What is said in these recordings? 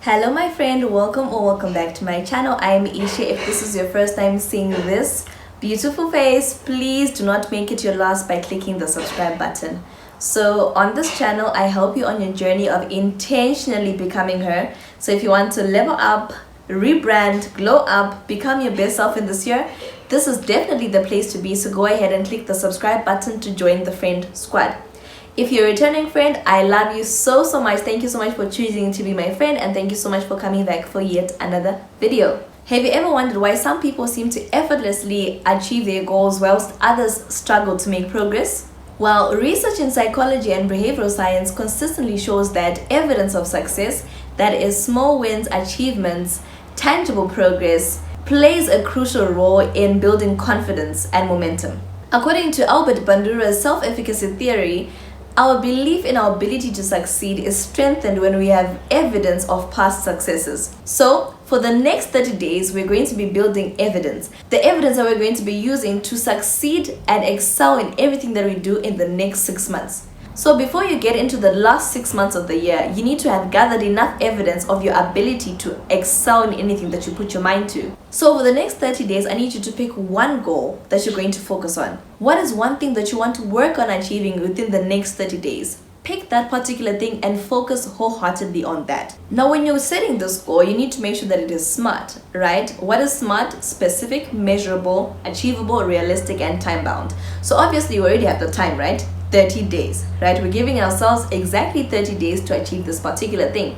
Hello my friend, welcome or welcome back to my channel. I am Ishe. If this is your first time seeing this beautiful face, please do not make it your last by clicking the subscribe button. So on this channel, I help you on your journey of intentionally becoming her. So if you want to level up, rebrand, glow up, become your best self in this year, this is definitely the place to be. So go ahead and click the subscribe button to join the friend squad. If you're a returning friend, I love you so much. Thank you so much for choosing to be my friend, and thank you so much for coming back for yet another video. Have you ever wondered why some people seem to effortlessly achieve their goals whilst others struggle to make progress? Well, research in psychology and behavioral science consistently shows that evidence of success, that is small wins, achievements, tangible progress, plays a crucial role in building confidence and momentum. According to Albert Bandura's self-efficacy theory, our belief in our ability to succeed is strengthened when we have evidence of past successes. So, for the next 30 days, we're going to be building evidence. The evidence that we're going to be using to succeed and excel in everything that we do in the next 6 months. So before you get into the last 6 months of the year, you need to have gathered enough evidence of your ability to excel in anything that you put your mind to. So for the next 30 days, I need you to pick one goal that you're going to focus on. What is one thing that you want to work on achieving within the next 30 days? Pick that particular thing and focus wholeheartedly on that. Now, when you're setting this goal, you need to make sure that it is SMART, right? What is SMART? Specific, measurable, achievable, realistic, and time-bound. So obviously, you already have the time, right? 30 days, right? We're giving ourselves exactly 30 days to achieve this particular thing.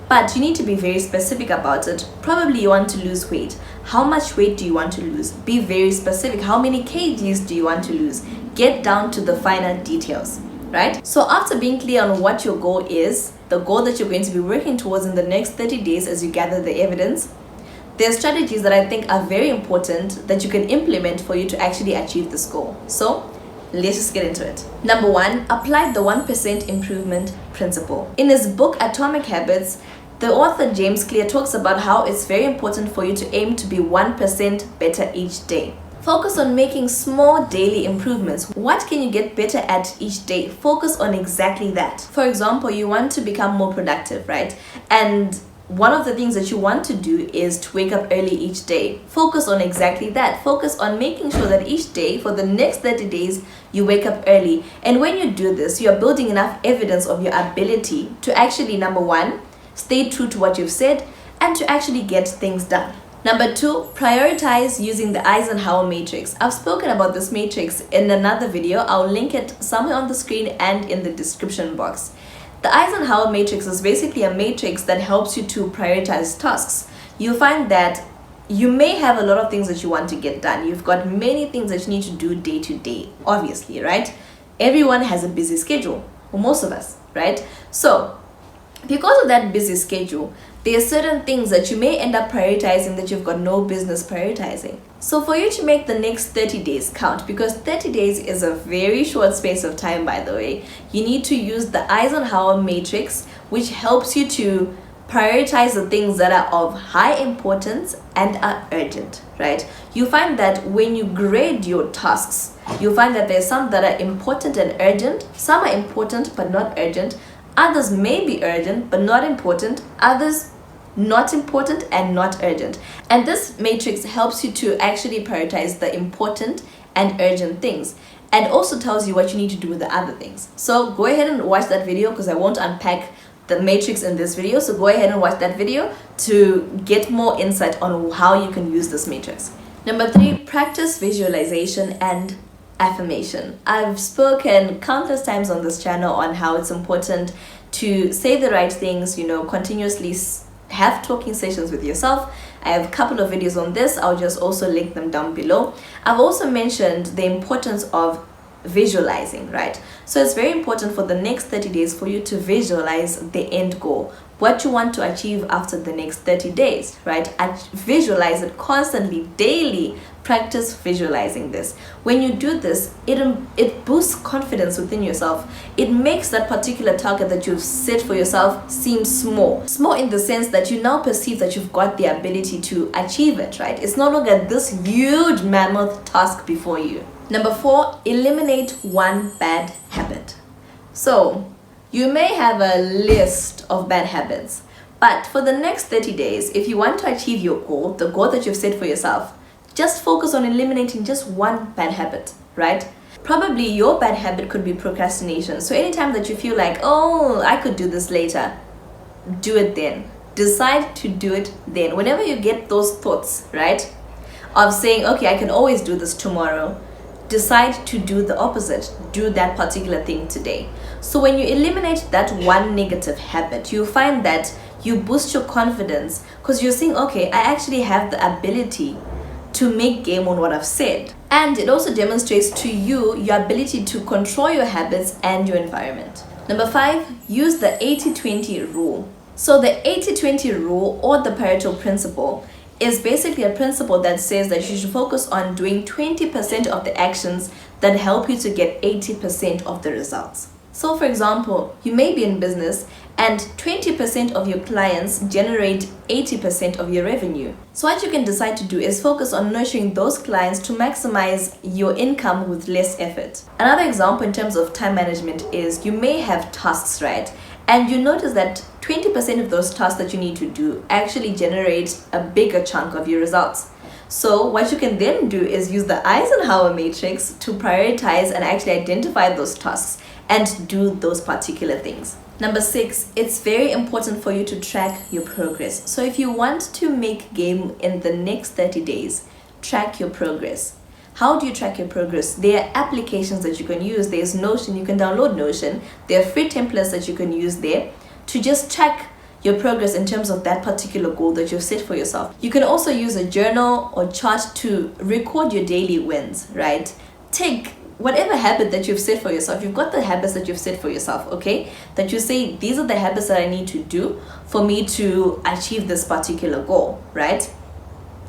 But you need to be very specific about it. Probably you want to lose weight. How much weight do you want to lose? Be very specific. How many kgs do you want to lose? Get down to the finer details, right? So after being clear on what your goal is, the goal that you're going to be working towards in the next 30 days as you gather the evidence, there are strategies that I think are very important that you can implement for you to actually achieve this goal. So let's just get into it. Number one, apply the 1% improvement principle. In his book Atomic Habits, the author James Clear talks about how it's very important for you to aim to be 1% better each day. Focus on making small daily improvements. What can you get better at each day? Focus on exactly that. For example, you want to become more productive, right? And one of the things that you want to do is to wake up early each day. Focus on exactly that. Focus on making sure that each day for the next 30 days, you wake up early. And when you do this, you're building enough evidence of your ability to actually, number one, stay true to what you've said and to actually get things done. Number two, prioritize using the Eisenhower Matrix. I've spoken about this matrix in another video. I'll link it somewhere on the screen and in the description box. The Eisenhower Matrix is basically a matrix that helps you to prioritize tasks. You find that you may have a lot of things that you want to get done. You've got many things that you need to do day to day, obviously, right? Everyone has a busy schedule, or most of us, right? So, because of that busy schedule, there are certain things that you may end up prioritizing that you've got no business prioritizing. So for you to make the next 30 days count, because 30 days is a very short space of time, by the way, you need to use the Eisenhower Matrix, which helps you to prioritize the things that are of high importance and are urgent, right? You find that when you grade your tasks, you find that there's some that are important and urgent, some are important but not urgent, others may be urgent but not important, others not important and not urgent. And this matrix helps you to actually prioritize the important and urgent things, and also tells you what you need to do with the other things. So go ahead and watch that video, because I won't unpack the matrix in this video. So go ahead and watch that video to get more insight on how you can use this matrix. Number three, practice visualization and affirmation. I've spoken countless times on this channel on how it's important to say the right things, continuously have talking sessions with yourself. I have a couple of videos on this. I'll just also link them down below. I've also mentioned the importance of visualizing, right? So it's very important for the next 30 days for you to visualize the end goal, what you want to achieve after the next 30 days, right? And visualize it constantly, daily. Practice visualizing this. When you do this, it boosts confidence within yourself. It makes that particular target that you've set for yourself seem small. Small in the sense that you now perceive that you've got the ability to achieve it, right? It's no longer this huge mammoth task before you. Number four, eliminate one bad habit. So you may have a list of bad habits, But for the next 30 days, if you want to achieve your goal, the goal that you've set for yourself, just focus on eliminating just one bad habit, right? Probably your bad habit could be procrastination. So anytime that you feel like, oh, I could do this later, do it then. Decide to do it then. Whenever you get those thoughts, right, of saying, okay, I can always do this tomorrow, decide to do the opposite. Do that particular thing today. So when you eliminate that one negative habit, you find that you boost your confidence because you're saying, okay, I actually have the ability to make game on what I've said. And it also demonstrates to you your ability to control your habits and your environment. Number 5, use the 80-20 rule. So the 80-20 rule, or the Pareto principle, is basically a principle that says that you should focus on doing 20% of the actions that help you to get 80% of the results. So for example, you may be in business and 20% of your clients generate 80% of your revenue. So what you can decide to do is focus on nurturing those clients to maximize your income with less effort. Another example in terms of time management is you may have tasks, right? And you notice that 20% of those tasks that you need to do actually generate a bigger chunk of your results. So what you can then do is use the Eisenhower Matrix to prioritize and actually identify those tasks and do those particular things. Number 6, it's very important for you to track your progress. So if you want to make game in the next 30 days, track your progress. How do you track your progress? There are applications that you can use. There's Notion, you can download Notion. There are free templates that you can use there to just track your progress in terms of that particular goal that you've set for yourself. You can also use a journal or chart to record your daily wins, right? Take whatever habit that you've set for yourself. You've got the habits that you've set for yourself, okay? That you say, these are the habits that I need to do for me to achieve this particular goal, right?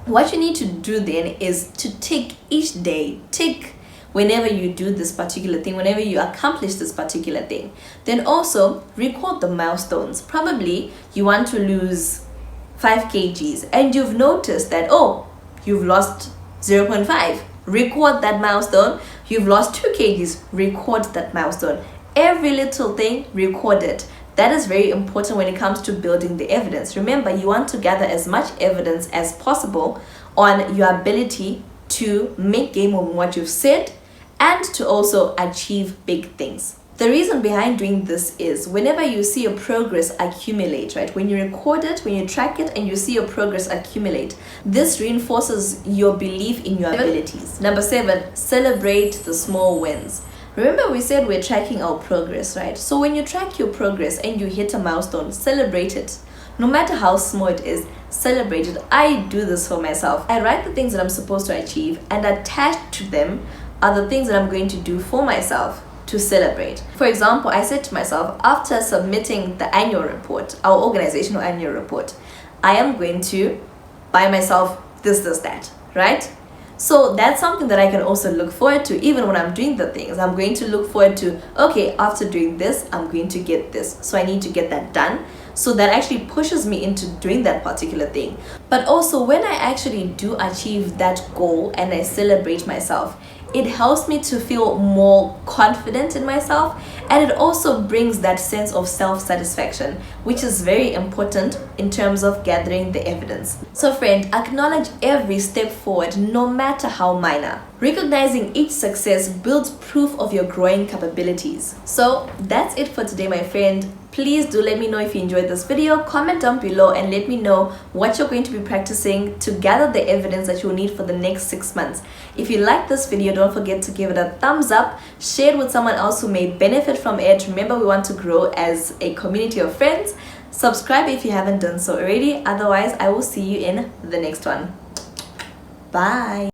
What you need to do then is to tick each day, tick whenever you do this particular thing, whenever you accomplish this particular thing. Then also record the milestones. Probably you want to lose 5 kgs and you've noticed that, oh, you've lost 0.5. Record that milestone. You've lost 2 kgs. Record that milestone. Every little thing, record it. That is very important when it comes to building the evidence. Remember, you want to gather as much evidence as possible on your ability to make game on what you've said and to also achieve big things. The reason behind doing this is whenever you see your progress accumulate, right? When you record it, when you track it and you see your progress accumulate, this reinforces your belief in your abilities. Number 7, celebrate the small wins. Remember we said we're tracking our progress, right? So when you track your progress and you hit a milestone, celebrate it. No matter how small it is, celebrate it. I do this for myself. I write the things that I'm supposed to achieve and attached to them are the things that I'm going to do for myself to celebrate. For example, I said to myself, after submitting the annual report, our organizational annual report, I am going to buy myself this, that, right? So that's something that I can also look forward to. Even when I'm doing the things, I'm going to look forward to, okay, after doing this, I'm going to get this. So I need to get that done. So that actually pushes me into doing that particular thing. But also when I actually do achieve that goal and I celebrate myself, it helps me to feel more confident in myself, and it also brings that sense of self-satisfaction, which is very important in terms of gathering the evidence. So friend, acknowledge every step forward, no matter how minor. Recognizing each success builds proof of your growing capabilities. So that's it for today, my friend. Please do let me know if you enjoyed this video. Comment down below and let me know what you're going to be practicing to gather the evidence that you'll need for the next 6 months. If you like this video, don't forget to give it a thumbs up, share it with someone else who may benefit from it. Remember, we want to grow as a community of friends. Subscribe if you haven't done so already. Otherwise, I will see you in the next one. Bye.